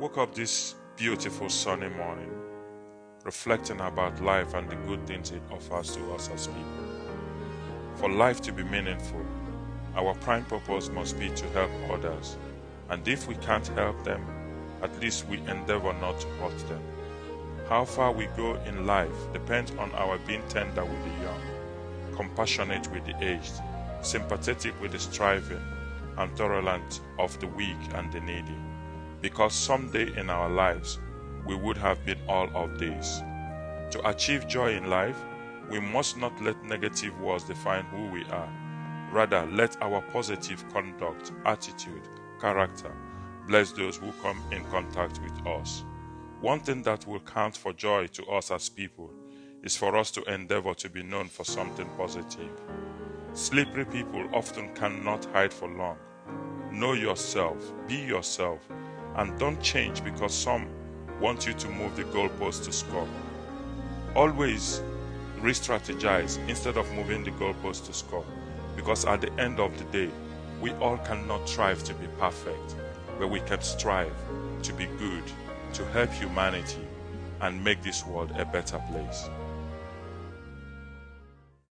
Woke up this beautiful sunny morning, reflecting about life and the good things it offers to us as people. For life to be meaningful, our prime purpose must be to help others, and if we can't help them, at least we endeavor not to hurt them. How far we go in life depends on our being tender with the young, compassionate with the aged, sympathetic with the striving, and tolerant of the weak and the needy. Because someday in our lives, we would have been all of these. To achieve joy in life, we must not let negative words define who we are. Rather, let our positive conduct, attitude, character bless those who come in contact with us. One thing that will count for joy to us as people is for us to endeavor to be known for something positive. Slippery people often cannot hide for long. Know yourself, be yourself, and don't change because some want you to move the goalpost to score. Always re-strategize instead of moving the goalpost to score, because at the end of the day, we all cannot strive to be perfect, but we can strive to be good, to help humanity, and make this world a better place.